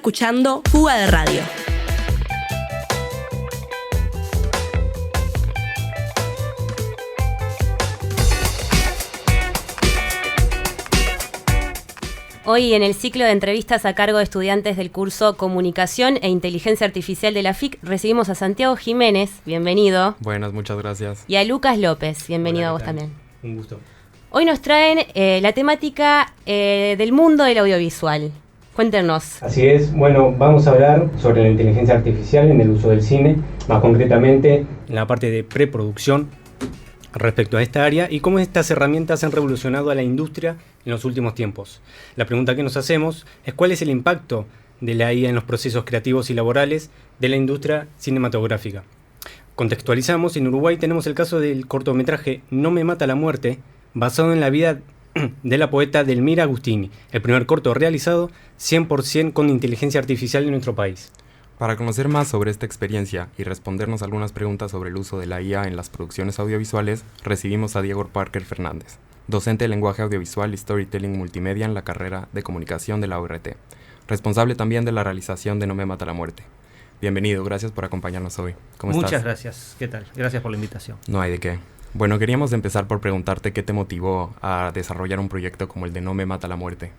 escuchando Fuga de Radio. Hoy en el ciclo de entrevistas a cargo de estudiantes del curso Comunicación e Inteligencia Artificial de la FIC recibimos a Santiago Jiménez, bienvenido. Buenas, muchas gracias. Y a Lucas López, bienvenido. Hola, a vos también. Un gusto. Hoy nos traen la temática del mundo del audiovisual. Cuéntenos. Así es, bueno, vamos a hablar sobre la inteligencia artificial en el uso del cine, más concretamente En la parte de preproducción respecto a esta área y cómo estas herramientas han revolucionado a la industria en los últimos tiempos. La pregunta que nos hacemos es cuál es el impacto de la IA en los procesos creativos y laborales de la industria cinematográfica. Contextualizamos, en Uruguay tenemos el caso del cortometraje No me mata la muerte, basado en la vida de la poeta Delmira Agustini, el primer corto realizado 100% con inteligencia artificial en nuestro país. Para conocer más sobre esta experiencia y respondernos algunas preguntas sobre el uso de la IA en las producciones audiovisuales, recibimos a Diego Parker Fernández, docente de lenguaje audiovisual y storytelling multimedia en la carrera de comunicación de la URT, responsable también de la realización de No me mata la muerte. Bienvenido, gracias por acompañarnos hoy. ¿Cómo estás? Muchas gracias. ¿Qué tal? Gracias por la invitación. No hay de qué. Bueno, queríamos empezar por preguntarte qué te motivó a desarrollar un proyecto como el de No me mata la muerte.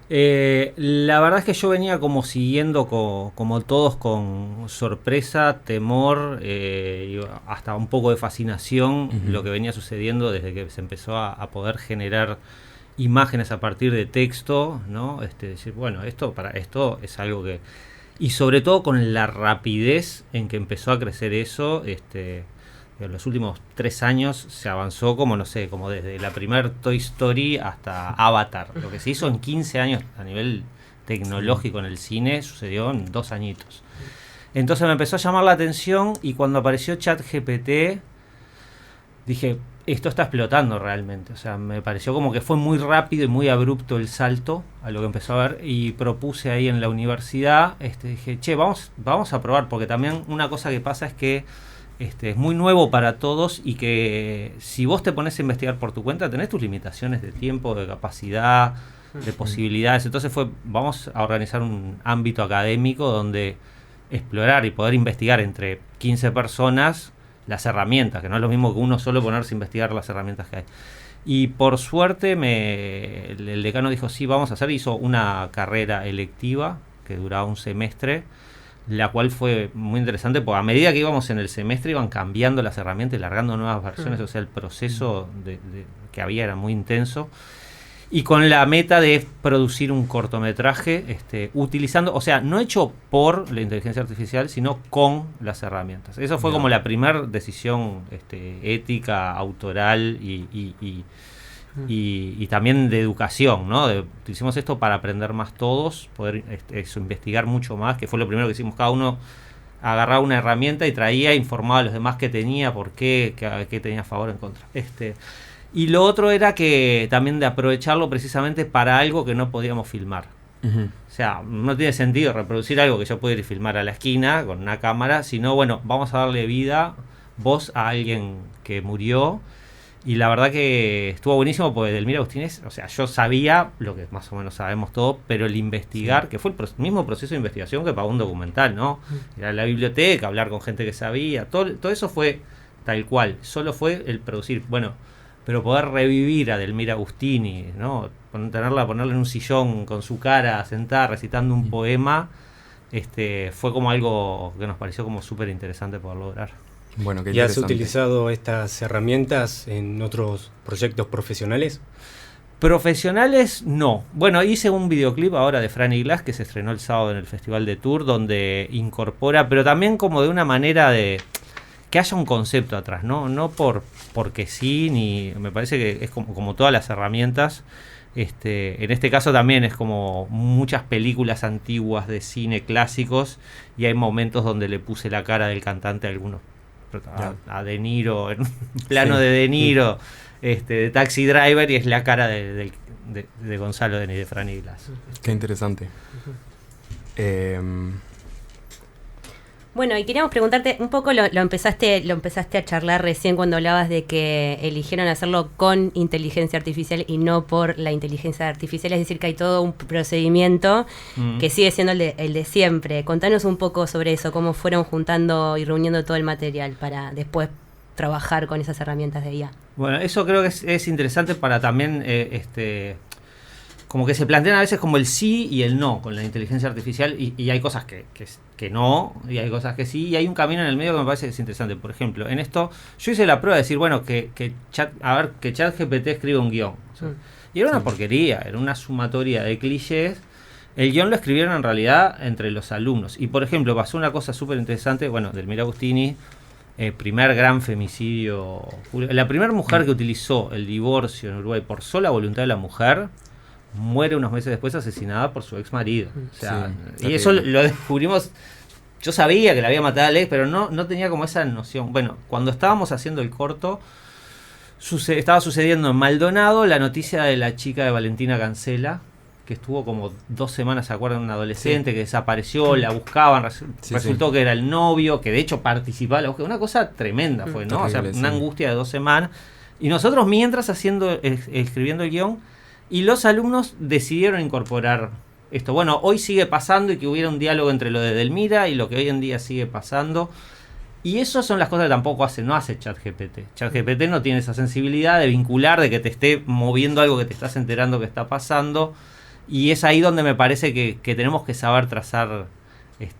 La verdad es que yo venía como siguiendo como todos con sorpresa, temor y hasta un poco de fascinación lo que venía sucediendo desde que se empezó a poder generar imágenes a partir de texto, ¿no? Decir, bueno, esto es algo que... Y sobre todo con la rapidez en que empezó a crecer eso, en los últimos 3 años se avanzó como, no sé, como desde la primer Toy Story hasta Avatar. Lo que se hizo en 15 años a nivel tecnológico en el cine sucedió en 2 añitos. Entonces me empezó a llamar la atención y cuando apareció ChatGPT dije, esto está explotando realmente. O sea, me pareció como que fue muy rápido y muy abrupto el salto a lo que empezó a ver y propuse ahí en la universidad, dije, vamos a probar, porque también una cosa que pasa es que es muy nuevo para todos y que si vos te pones a investigar por tu cuenta tenés tus limitaciones de tiempo, de capacidad, de posibilidades. Entonces vamos a organizar un ámbito académico donde explorar y poder investigar entre 15 personas las herramientas, que no es lo mismo que uno solo ponerse a investigar las herramientas que hay. Y por suerte el decano dijo, sí, vamos a hacer, hizo una carrera electiva que duraba un semestre, la cual fue muy interesante porque a medida que íbamos en el semestre iban cambiando las herramientas y largando nuevas versiones, o sea, el proceso que había era muy intenso y con la meta de producir un cortometraje utilizando, o sea, no hecho por la inteligencia artificial, sino con las herramientas. Eso fue como la primera decisión ética, autoral y también de educación, ¿no? Hicimos esto para aprender más todos, poder investigar mucho más, que fue lo primero que hicimos. Cada uno agarraba una herramienta y traía, informaba a los demás qué tenía, por qué tenía a favor o en contra. Y lo otro era que también de aprovecharlo precisamente para algo que no podíamos filmar. O sea, no tiene sentido reproducir algo que yo puedo ir y filmar a la esquina con una cámara, sino, bueno, vamos a darle voz a alguien que murió. Y la verdad que estuvo buenísimo porque Delmira Agustini o sea, yo sabía lo que más o menos sabemos todo, pero el investigar, que fue el mismo proceso de investigación que para un documental, ¿no? Ir a la biblioteca, hablar con gente que sabía, todo eso fue tal cual, solo fue el producir, bueno, pero poder revivir a Delmira Agustini, ¿no? Ponerla en un sillón con su cara, sentada, recitando un poema, fue como algo que nos pareció como súper interesante poder lograr. Bueno, qué ¿Y has interesante. utilizado estas herramientas en otros proyectos profesionales? Profesionales, no. Bueno, hice un videoclip ahora de Franny Glass que se estrenó el sábado en el Festival de Tour, donde incorpora, pero también como de una manera de que haya un concepto atrás, no porque sí, ni me parece que es como todas las herramientas. En este caso también es como muchas películas antiguas de cine clásicos y hay momentos donde le puse la cara del cantante a algunos. A De Niro, en un plano de De Niro, de Taxi Driver, y es la cara de Gonzalo de Franny Glass. Qué interesante. Bueno, y queríamos preguntarte, un poco lo empezaste a charlar recién cuando hablabas de que eligieron hacerlo con inteligencia artificial y no por la inteligencia artificial, es decir, que hay todo un procedimiento que sigue siendo el de siempre. Contanos un poco sobre eso, cómo fueron juntando y reuniendo todo el material para después trabajar con esas herramientas de IA. Bueno, eso creo que es interesante para también como que se plantean a veces como el sí y el no con la inteligencia artificial y hay cosas que no y hay cosas que sí y hay un camino en el medio que me parece que es interesante. Por ejemplo, en esto yo hice la prueba de decir, bueno, que ChatGPT escribe un guión. O sea, y era una porquería, era una sumatoria de clichés. El guión lo escribieron en realidad entre los alumnos. Y por ejemplo, pasó una cosa súper interesante, bueno, Delmira Agustini, primer gran femicidio, la primera mujer que utilizó el divorcio en Uruguay por sola voluntad de la mujer, muere unos meses después asesinada por su ex marido. O sea, y eso lo descubrimos. Yo sabía que la había matado a Alex, pero no tenía como esa noción. Bueno, cuando estábamos haciendo el corto, estaba sucediendo en Maldonado la noticia de la chica de Valentina Cancela, que estuvo como 2 semanas, ¿se acuerdan? Una adolescente que desapareció, la buscaban, resultó que era el novio, que de hecho participaba en la búsqueda. Una cosa tremenda fue, ¿no? Terrible, o sea, una angustia de 2 semanas. Y nosotros mientras escribiendo el guión, y los alumnos decidieron incorporar esto. Bueno, hoy sigue pasando y que hubiera un diálogo entre lo de Delmira y lo que hoy en día sigue pasando. Y eso son las cosas que tampoco no hace ChatGPT. ChatGPT no tiene esa sensibilidad de vincular, de que te esté moviendo algo que te estás enterando que está pasando. Y es ahí donde me parece que tenemos que saber trazar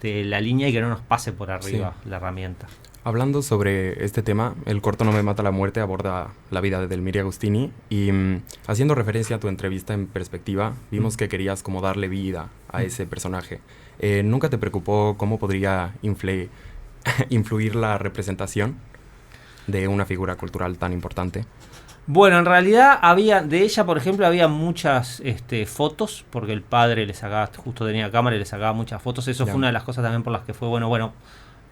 la línea y que no nos pase por arriba la herramienta. Hablando sobre este tema, el corto No me mata la muerte aborda la vida de Delmira Agustini y haciendo referencia a tu entrevista en perspectiva, vimos que querías como darle vida a ese personaje. ¿Nunca te preocupó cómo podría influir la representación de una figura cultural tan importante? Bueno, en realidad de ella, por ejemplo, había muchas fotos, porque el padre le sacaba, justo tenía cámara y le sacaba muchas fotos. Eso fue una de las cosas también por las que fue bueno,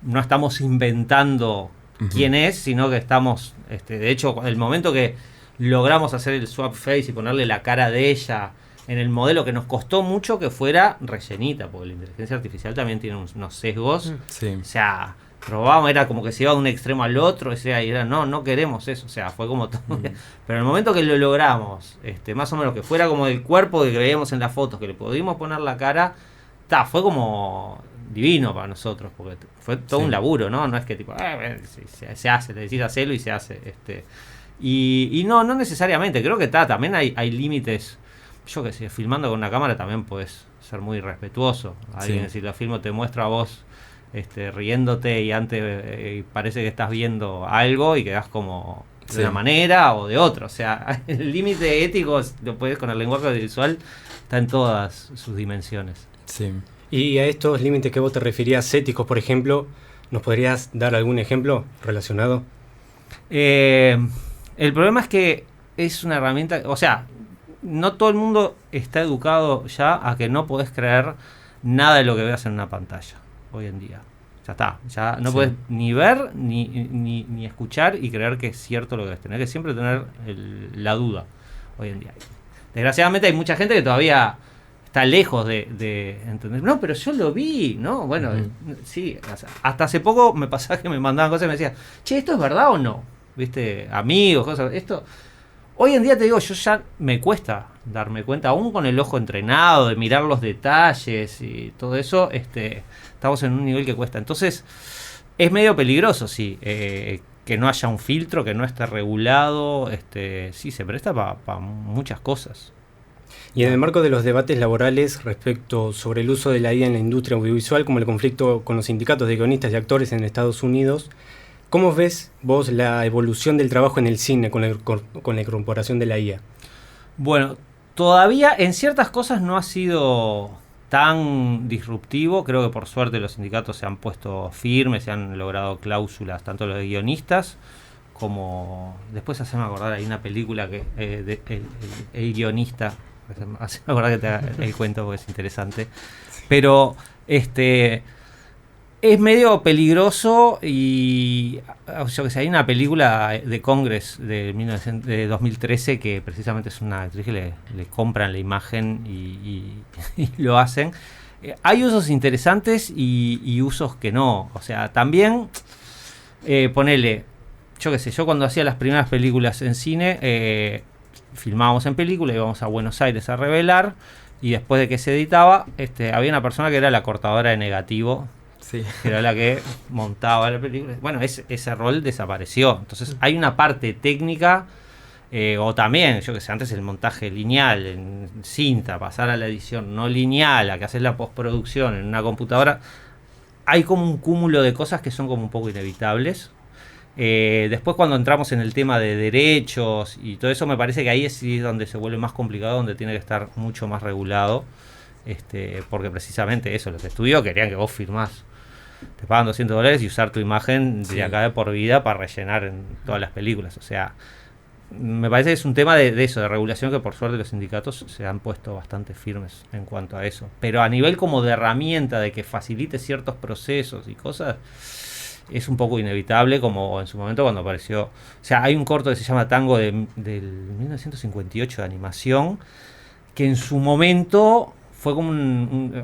no estamos inventando quién es, sino que estamos, de hecho, el momento que logramos hacer el swap face y ponerle la cara de ella en el modelo, que nos costó mucho que fuera rellenita, porque la inteligencia artificial también tiene unos sesgos. O sea, probábamos, era como que se iba de un extremo al otro, o sea, y era, no queremos eso, o sea, fue como todo. Pero en el momento que lo logramos, más o menos que fuera como el cuerpo que veíamos en las fotos, que le pudimos poner la cara, fue como divino para nosotros, porque fue todo un laburo, ¿no? No es que tipo, se hace, le decís hacerlo y se hace. Y no necesariamente, creo que también hay límites. Yo que sé, filmando con una cámara también puedes ser muy respetuoso. Alguien, si lo filmo, te muestra a vos riéndote y antes parece que estás viendo algo y quedás como de una manera o de otra. O sea, el límite ético lo puedes con el lenguaje audiovisual, está en todas sus dimensiones. Sí. Y a estos límites que vos te referías éticos, por ejemplo, ¿nos podrías dar algún ejemplo relacionado? El problema es que es una herramienta, o sea, no todo el mundo está educado ya a que no podés creer nada de lo que veas en una pantalla hoy en día. Ya está, ya no podés ni ver ni escuchar y creer que es cierto lo que ves. Tenés que siempre tener la duda hoy en día. Desgraciadamente hay mucha gente que todavía está lejos de entender. No, pero yo lo vi, ¿no? Bueno, sí, o sea, hasta hace poco me pasaba que me mandaban cosas y me decían, che, ¿esto es verdad o no? ¿Viste? Amigos, cosas, esto. Hoy en día te digo, yo ya me cuesta darme cuenta, aún con el ojo entrenado, de mirar los detalles y todo eso, estamos en un nivel que cuesta. Entonces, es medio peligroso, sí, que no haya un filtro, que no esté regulado, sí, se presta para muchas cosas. Y en el marco de los debates laborales respecto sobre el uso de la IA en la industria audiovisual, como el conflicto con los sindicatos de guionistas y actores en Estados Unidos, ¿cómo ves vos la evolución del trabajo en el cine con la incorporación de la IA? Bueno, todavía en ciertas cosas no ha sido tan disruptivo. Creo que por suerte los sindicatos se han puesto firmes, se han logrado cláusulas, tanto los de guionistas como... Después haceme acordar, hay una película que el guionista... Haceme acordar que te haga el cuento porque es interesante. Pero es medio peligroso y yo que sé, hay una película de Congress de 2013 que precisamente es una actriz que le compran la imagen y lo hacen. hay usos interesantes y usos que no. O sea, también, ponele, yo qué sé, yo cuando hacía las primeras películas en cine, filmábamos en película, íbamos a Buenos Aires a revelar, y después de que se editaba, había una persona que era la cortadora de negativo, Sí. que era la que montaba la película. Bueno, ese rol desapareció. Entonces hay una parte técnica, o también, yo que sé, antes el montaje lineal en cinta, pasar a la edición no lineal, a que hacer la postproducción en una computadora. Hay como un cúmulo de cosas que son como un poco inevitables. Después cuando entramos en el tema de derechos y todo eso, me parece que ahí es donde se vuelve más complicado, donde tiene que estar mucho más regulado, porque precisamente eso, los estudios querían que vos firmás, te pagan $200 y usar tu imagen de acá de por vida para rellenar en todas las películas. O sea, me parece que es un tema de eso, de regulación, que por suerte los sindicatos se han puesto bastante firmes en cuanto a eso. Pero a nivel como de herramienta, de que facilite ciertos procesos y cosas, es un poco inevitable, como en su momento cuando apareció. O sea, hay un corto que se llama Tango del 1958 de animación, que en su momento fue como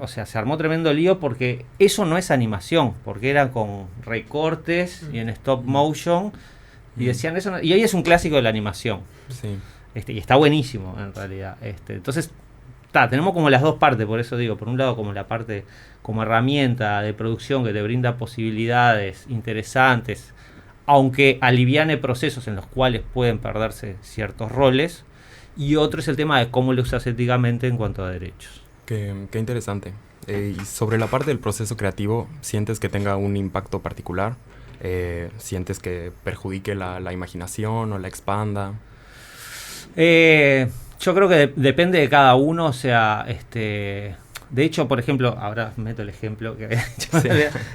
o sea, se armó tremendo lío porque eso no es animación, porque era con recortes y en stop motion, y decían eso, y hoy es un clásico de la animación. Sí. Y está buenísimo en realidad. Entonces, tenemos como las dos partes, por eso digo, por un lado como la parte como herramienta de producción que te brinda posibilidades interesantes, aunque aliviane procesos en los cuales pueden perderse ciertos roles, y otro es el tema de cómo lo usas éticamente en cuanto a derechos. Qué interesante. Y sobre la parte del proceso creativo, ¿sientes que tenga un impacto particular? ¿Sientes que perjudique la imaginación o la expanda? Yo creo que depende de cada uno. O sea, de hecho, por ejemplo, ahora meto el ejemplo que Sí.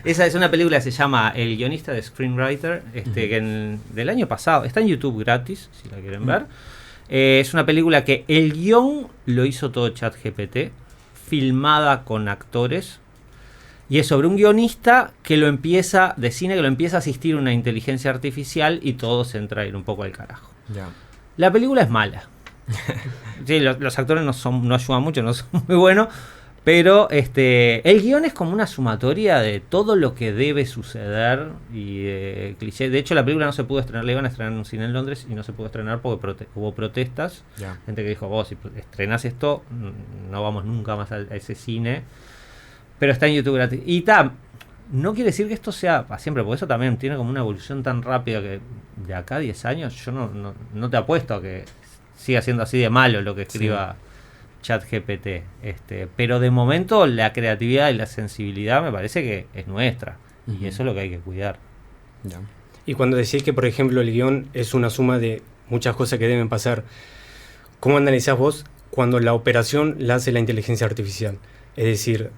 esa es una película que se llama El guionista de Screenwriter, que del año pasado, está en YouTube gratis si la quieren ver. Es una película que el guión lo hizo todo ChatGPT, filmada con actores, y es sobre un guionista que lo empieza a asistir una inteligencia artificial y todo se entra a ir un poco al carajo. Ya. La película es mala. Sí, los actores no ayudan mucho, no son muy buenos, pero el guión es como una sumatoria de todo lo que debe suceder y cliché. De hecho, la película no se pudo estrenar, la iban a estrenar en un cine en Londres y no se pudo estrenar porque hubo protestas. Ya. Gente que dijo, vos si estrenás esto, no vamos nunca más a ese cine. Pero está en YouTube gratis. Y no quiere decir que esto sea para siempre, porque eso también tiene como una evolución tan rápida que de acá a 10 años yo no te apuesto a que siga siendo así de malo lo que escriba ChatGPT. Pero de momento la creatividad y la sensibilidad me parece que es nuestra. Y eso es lo que hay que cuidar. Ya. Y cuando decís que, por ejemplo, el guión es una suma de muchas cosas que deben pasar, ¿cómo analizás vos cuando la operación la hace la inteligencia artificial? Es decir,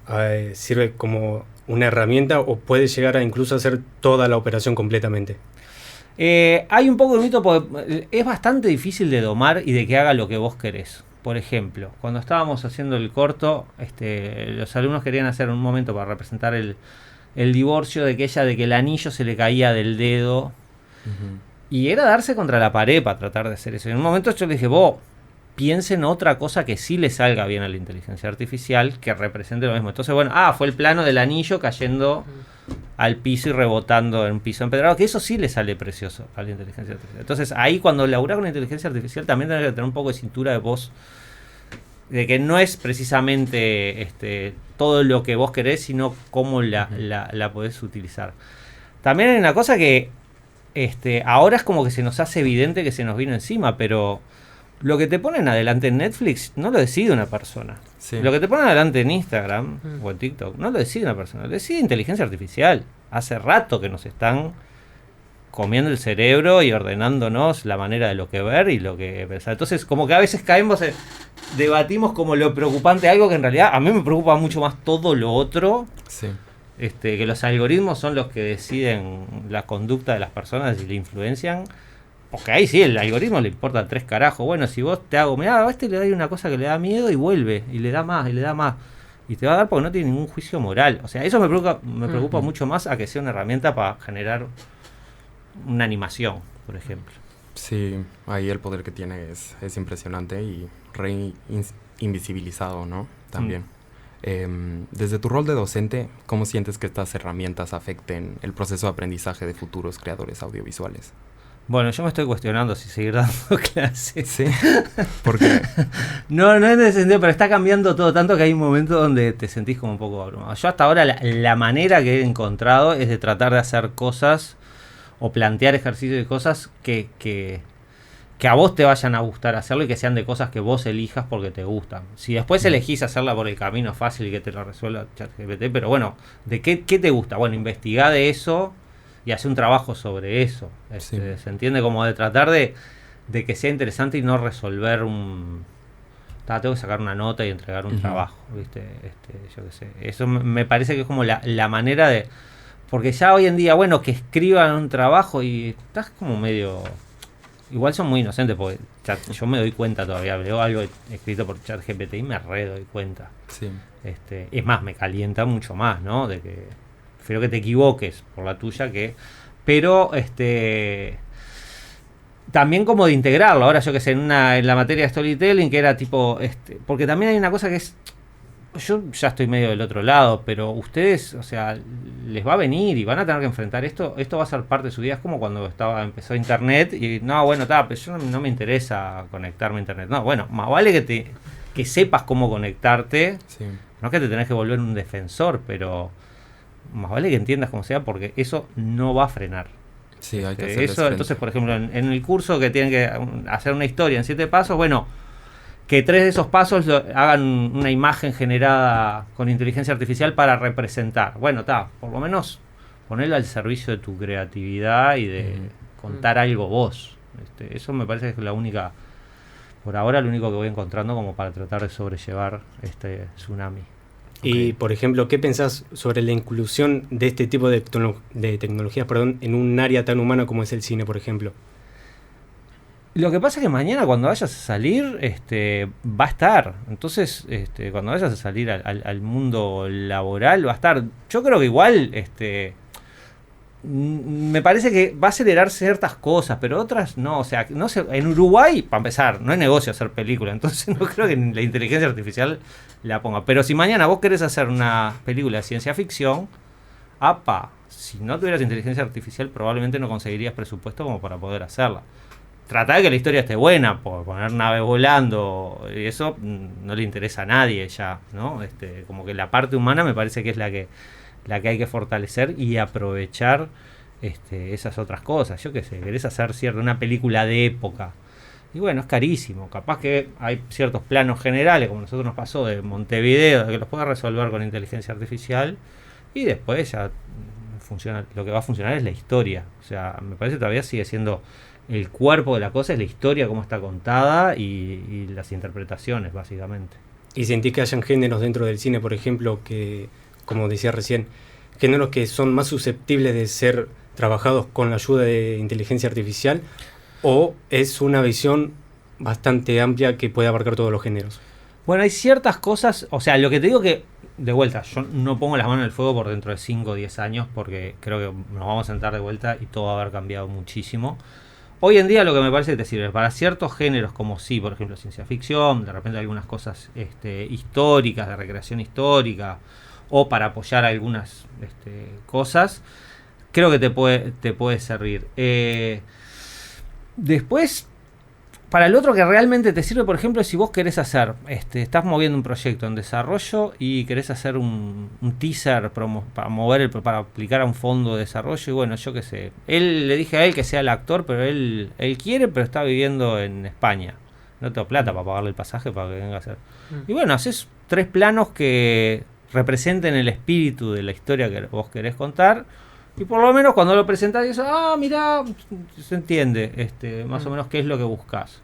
¿sirve como una herramienta o puede llegar a incluso hacer toda la operación completamente? Hay un poco de mito porque es bastante difícil de domar y de que haga lo que vos querés. Por ejemplo, cuando estábamos haciendo el corto, los alumnos querían hacer un momento para representar el divorcio de que el anillo se le caía del dedo. Y era darse contra la pared para tratar de hacer eso. En un momento yo le dije, vos piensen en otra cosa que sí le salga bien a la inteligencia artificial, que represente lo mismo. Entonces, bueno, fue el plano del anillo cayendo al piso y rebotando en un piso empedrado, que eso sí le sale precioso a la inteligencia artificial. Entonces, ahí cuando laburás con la inteligencia artificial también tenés que tener un poco de cintura de voz, de que no es precisamente todo lo que vos querés, sino cómo la podés utilizar. También hay una cosa que ahora es como que se nos hace evidente que se nos vino encima, pero lo que te ponen adelante en Netflix no lo decide una persona. Sí. Lo que te ponen adelante en Instagram o en TikTok no lo decide una persona, lo decide inteligencia artificial. Hace rato que nos están comiendo el cerebro y ordenándonos la manera de lo que ver y lo que pensar. Entonces, como que a veces debatimos como lo preocupante, algo que en realidad a mí me preocupa mucho más todo lo otro. Sí. Que los algoritmos son los que deciden la conducta de las personas y la influencian. Porque ahí sí, el algoritmo le importa 3 carajos. Bueno, si vos mirá, a le da una cosa que le da miedo y vuelve, y le da más, y le da más. Y te va a dar porque no tiene ningún juicio moral. O sea, eso me preocupa mucho más a que sea una herramienta para generar una animación, por ejemplo. Sí, ahí el poder que tiene es impresionante y invisibilizado, ¿no? También. Desde tu rol de docente, ¿cómo sientes que estas herramientas afecten el proceso de aprendizaje de futuros creadores audiovisuales? Bueno, yo me estoy cuestionando si seguir dando clases. ¿Sí? ¿Por qué? No es en ese sentido, pero está cambiando todo tanto que hay un momento donde te sentís como un poco abrumado. Yo hasta ahora la manera que he encontrado es de tratar de hacer cosas o plantear ejercicios de cosas que a vos te vayan a gustar hacerlo y que sean de cosas que vos elijas porque te gustan. Si después elegís hacerla por el camino fácil y que te lo resuelva ChatGPT, pero bueno, ¿de qué te gusta? Bueno, investigá de eso y hacer un trabajo sobre eso. Sí. Se entiende como de tratar de que sea interesante y no resolver tengo que sacar una nota y entregar un trabajo, ¿viste? Yo qué sé. Eso me parece que es como la manera de... Porque ya hoy en día, bueno, que escriban un trabajo y estás como medio... Igual son muy inocentes porque yo me doy cuenta todavía. Leo algo escrito por ChatGPT y me doy cuenta. Sí. Es más, me calienta mucho más, ¿no? De que prefiero que te equivoques por la tuya que... Pero, también como de integrarlo. Ahora yo que sé, en la materia de storytelling que era tipo... porque también hay una cosa que es... Yo ya estoy medio del otro lado, pero ustedes, o sea, les va a venir y van a tener que enfrentar esto. Esto va a ser parte de su vida. Es como cuando empezó internet y no, bueno, pero yo no me interesa conectarme a internet. No, bueno, más vale que sepas cómo conectarte. Sí. No es que te tenés que volver un defensor, pero más vale que entiendas cómo sea, porque eso no va a frenar. Sí, hay que hacerles Eso, frente. entonces, por ejemplo, en el curso que tienen que hacer una historia en 7 pasos, bueno, que 3 de esos pasos hagan una imagen generada con inteligencia artificial para representar. Bueno, por lo menos ponerlo al servicio de tu creatividad y de contar algo vos. Eso me parece que es la única, por ahora, lo único que voy encontrando como para tratar de sobrellevar este tsunami. Y, por ejemplo, ¿qué pensás sobre la inclusión de este tipo de tecnologías, en un área tan humana como es el cine, por ejemplo? Lo que pasa es que mañana cuando vayas a salir, va a estar. Entonces, cuando vayas a salir al mundo laboral, va a estar. Yo creo que igual, me parece que va a acelerar ciertas cosas, pero otras no. O sea, no sé, en Uruguay, para empezar, no es negocio hacer película. Entonces no creo que la inteligencia artificial la ponga. Pero si mañana vos querés hacer una película de ciencia ficción, si no tuvieras inteligencia artificial probablemente no conseguirías presupuesto como para poder hacerla. Tratar de que la historia esté buena, por poner naves volando, y eso no le interesa a nadie ya, ¿no? Como que la parte humana me parece que es la que hay que fortalecer y aprovechar esas otras cosas. Yo qué sé, querés hacer una película de época. Y bueno, es carísimo. Capaz que hay ciertos planos generales, como a nosotros nos pasó de Montevideo, que los puedas resolver con inteligencia artificial, y después ya funciona. Lo que va a funcionar es la historia. O sea, me parece que todavía sigue siendo... El cuerpo de la cosa es la historia, cómo está contada y las interpretaciones, básicamente. ¿Y sentís que hayan géneros dentro del cine, por ejemplo, que, como decía recién, géneros que son más susceptibles de ser trabajados con la ayuda de inteligencia artificial? ¿O es una visión bastante amplia que puede abarcar todos los géneros? Bueno, hay ciertas cosas, o sea, lo que te digo que, de vuelta, yo no pongo las manos en el fuego por dentro de 5 o 10 años, porque creo que nos vamos a sentar de vuelta y todo va a haber cambiado muchísimo. Hoy en día lo que me parece que te sirve para ciertos géneros como por ejemplo, ciencia ficción, de repente algunas cosas históricas, de recreación histórica, o para apoyar algunas cosas, creo que te puede servir. Después, para el otro que realmente te sirve, por ejemplo, si vos querés hacer, estás moviendo un proyecto en desarrollo y querés hacer un teaser para aplicar a un fondo de desarrollo, y bueno, yo qué sé, le dije a él que sea el actor, pero él quiere, pero está viviendo en España. No tengo plata para pagarle el pasaje para que venga a hacer. Y bueno, haces 3 planos que representen el espíritu de la historia que vos querés contar. Y por lo menos cuando lo presentás dices, mirá, se entiende más o menos qué es lo que buscas.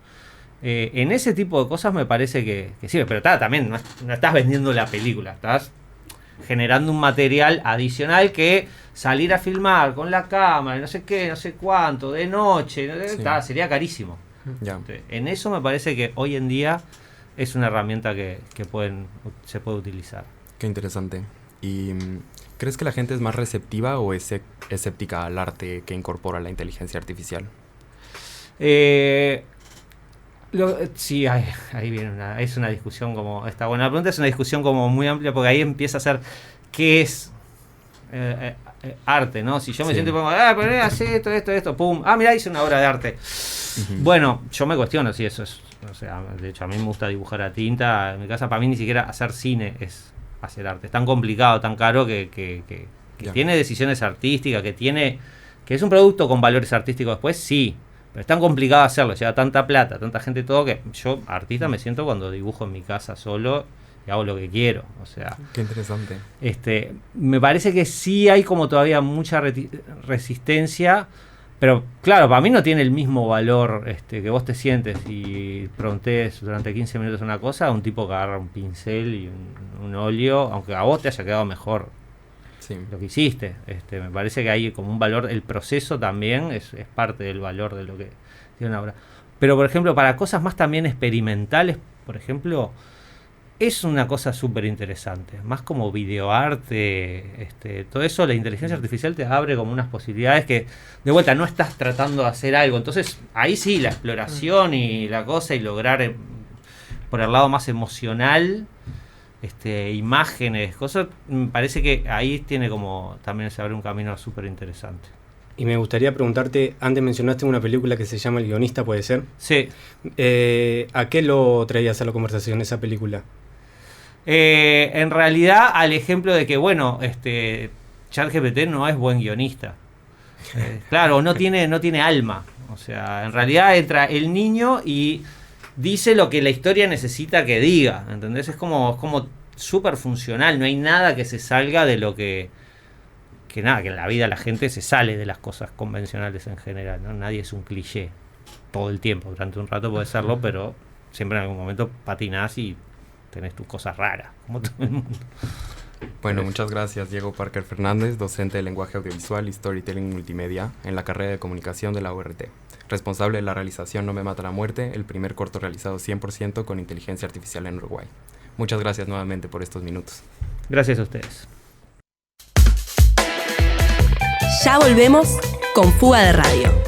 En ese tipo de cosas me parece que sirve, pero también no estás vendiendo la película, estás generando un material adicional que salir a filmar con la cámara, no sé qué, no sé cuánto, de noche, sería carísimo. Ya. En eso me parece que hoy en día es una herramienta que se puede utilizar. Qué interesante. ¿Y crees que la gente es más receptiva o escéptica al arte que incorpora la inteligencia artificial? Sí, ahí viene es una discusión como... Está buena la pregunta, es una discusión como muy amplia porque ahí empieza a ser qué es arte, ¿no? Si yo me siento y pongo, pero hace esto, pum, mirá, hice una obra de arte. Bueno, yo me cuestiono si eso es... O sea, de hecho a mí me gusta dibujar a tinta. En mi casa para mí ni siquiera hacer cine es hacer arte. Es tan complicado, tan caro que tiene decisiones artísticas, que es un producto con valores artísticos después, sí. Pero es tan complicado hacerlo, lleva tanta plata, tanta gente, todo, que yo, artista, me siento cuando dibujo en mi casa solo y hago lo que quiero. O sea, qué interesante. Me parece que sí hay como todavía mucha resistencia, pero claro, para mí no tiene el mismo valor que vos te sientes y prontees durante 15 minutos una cosa a un tipo que agarra un pincel y un óleo, aunque a vos te haya quedado mejor. Sí. Lo que hiciste, me parece que hay como un valor, el proceso también es parte del valor de lo que tiene una obra. Pero por ejemplo, para cosas más también experimentales, por ejemplo, es una cosa súper interesante, más como videoarte, todo eso, la inteligencia artificial te abre como unas posibilidades que, de vuelta, no estás tratando de hacer algo, entonces ahí sí, la exploración y la cosa y lograr por el lado más emocional, imágenes, cosas, me parece que ahí tiene como también se abre un camino súper interesante. Y me gustaría preguntarte, antes mencionaste una película que se llama El guionista, ¿puede ser? Sí. ¿A qué lo traías a la conversación esa película? En realidad al ejemplo de que, bueno, ChatGPT no es buen guionista. Claro, no tiene alma. O sea, en realidad entra el niño y dice lo que la historia necesita que diga, ¿entendés? Es como súper funcional, no hay nada que se salga de lo que en la vida la gente se sale de las cosas convencionales en general, ¿no? Nadie es un cliché todo el tiempo, durante un rato puede serlo, pero siempre en algún momento patinás y tenés tus cosas raras, como todo el mundo. Bueno, muchas gracias, Diego Parker Fernández, docente de lenguaje audiovisual y storytelling multimedia en la carrera de comunicación de la URT. Responsable de la realización No me mata la muerte, el primer corto realizado 100% con inteligencia artificial en Uruguay. Muchas gracias nuevamente por estos minutos. Gracias a ustedes. Ya volvemos con Fuga de Radio.